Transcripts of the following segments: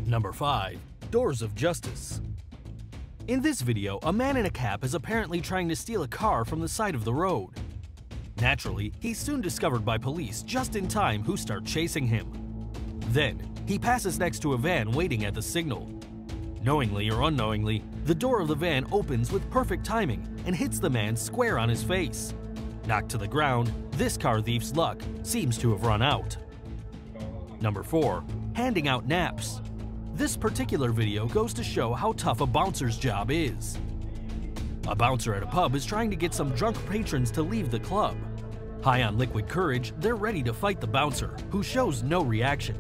Number 5. Doors of Justice. In this video, a man in a cap is apparently trying to steal a car from the side of the road. Naturally, he's soon discovered by police just in time, who start chasing him. Then, he passes next to a van waiting at the signal. Knowingly or unknowingly, the door of the van opens with perfect timing and hits the man square on his face. Knocked to the ground, this car thief's luck seems to have run out. Number 4. Handing out naps. This particular video goes to show how tough a bouncer's job is. A bouncer at a pub is trying to get some drunk patrons to leave the club. High on liquid courage, they're ready to fight the bouncer, who shows no reaction.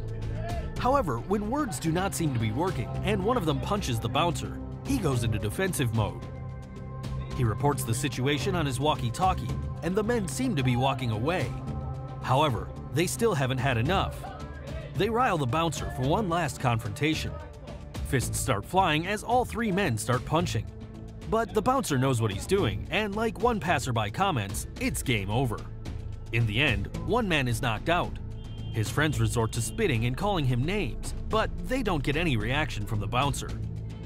However, when words do not seem to be working and one of them punches the bouncer, he goes into defensive mode. He reports the situation on his walkie-talkie, and the men seem to be walking away. However, they still haven't had enough. They rile the bouncer for one last confrontation. Fists start flying as all three men start punching. But the bouncer knows what he's doing, and like one passerby comments, it's game over. In the end, one man is knocked out. His friends resort to spitting and calling him names, but they don't get any reaction from the bouncer.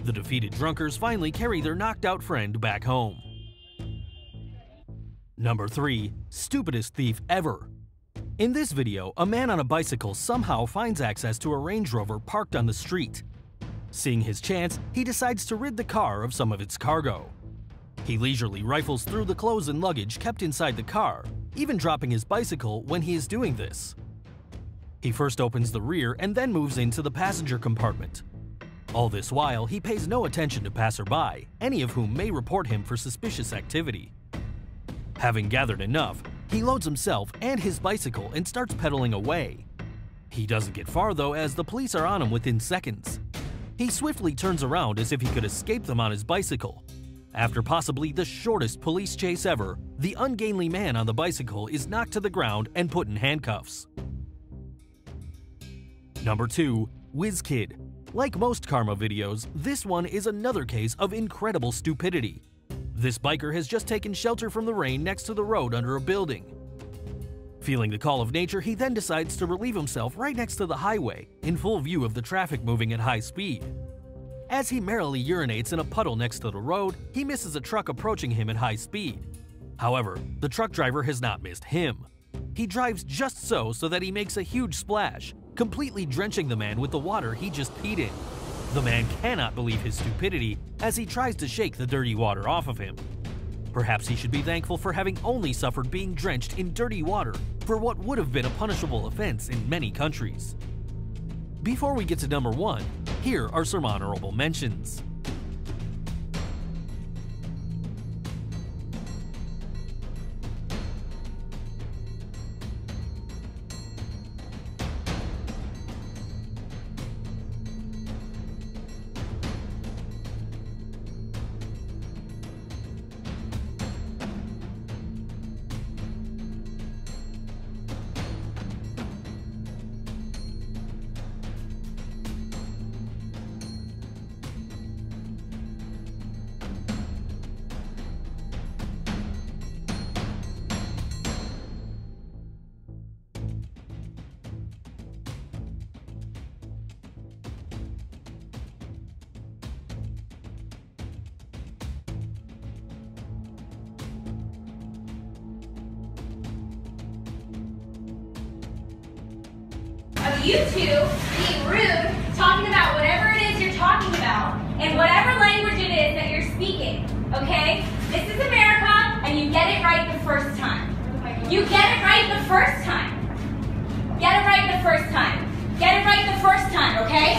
The defeated drunkards finally carry their knocked out friend back home. Number 3. Stupidest thief ever. In this video, a man on a bicycle somehow finds access to a Range Rover parked on the street. Seeing his chance, he decides to rid the car of some of its cargo. He leisurely rifles through the clothes and luggage kept inside the car, even dropping his bicycle when he is doing this. He first opens the rear and then moves into the passenger compartment. All this while, he pays no attention to passerby, any of whom may report him for suspicious activity. Having gathered enough, he loads himself and his bicycle and starts pedaling away. He doesn't get far though, as the police are on him within seconds. He swiftly turns around as if he could escape them on his bicycle. After possibly the shortest police chase ever, the ungainly man on the bicycle is knocked to the ground and put in handcuffs. Number 2. WizKid. Like most karma videos, this one is another case of incredible stupidity. This biker has just taken shelter from the rain next to the road under a building. Feeling the call of nature, he then decides to relieve himself right next to the highway, in full view of the traffic moving at high speed. As he merrily urinates in a puddle next to the road, he misses a truck approaching him at high speed. However, the truck driver has not missed him. He drives just so that he makes a huge splash, completely drenching the man with the water he just peed in. The man cannot believe his stupidity as he tries to shake the dirty water off of him. Perhaps he should be thankful for having only suffered being drenched in dirty water for what would have been a punishable offense in many countries. Before we get to number 1, here are some honorable mentions. You two being rude, talking about whatever it is you're talking about, and whatever language it is that you're speaking, okay? This is America, and you get it right the first time. You get it right the first time. Get it right the first time. Get it right the first time, okay?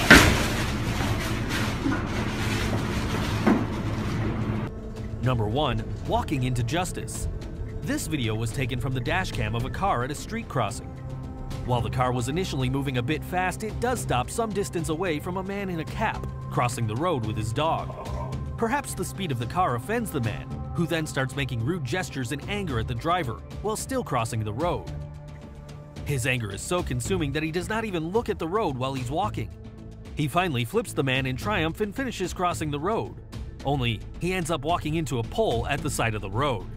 Number 1. Walking into justice. This video was taken from the dashcam of a car at a street crossing. While the car was initially moving a bit fast, it does stop some distance away from a man in a cap, crossing the road with his dog. Perhaps the speed of the car offends the man, who then starts making rude gestures in anger at the driver while still crossing the road. His anger is so consuming that he does not even look at the road while he's walking. He finally flips the man in triumph and finishes crossing the road. Only, he ends up walking into a pole at the side of the road.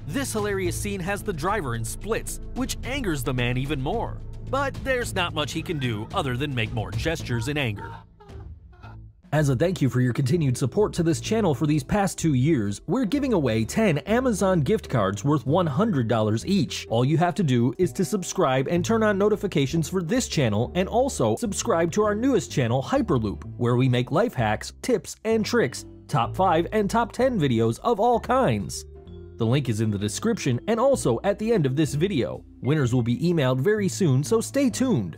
This hilarious scene has the driver in splits, which angers the man even more. But there's not much he can do other than make more gestures in anger. As a thank you for your continued support to this channel for these past 2 years, we're giving away 10 Amazon gift cards worth $100 each. All you have to do is to subscribe and turn on notifications for this channel, and also subscribe to our newest channel, Hyperloop, where we make life hacks, tips, and tricks, top 5 and top 10 videos of all kinds. The link is in the description and also at the end of this video. Winners will be emailed very soon, so stay tuned.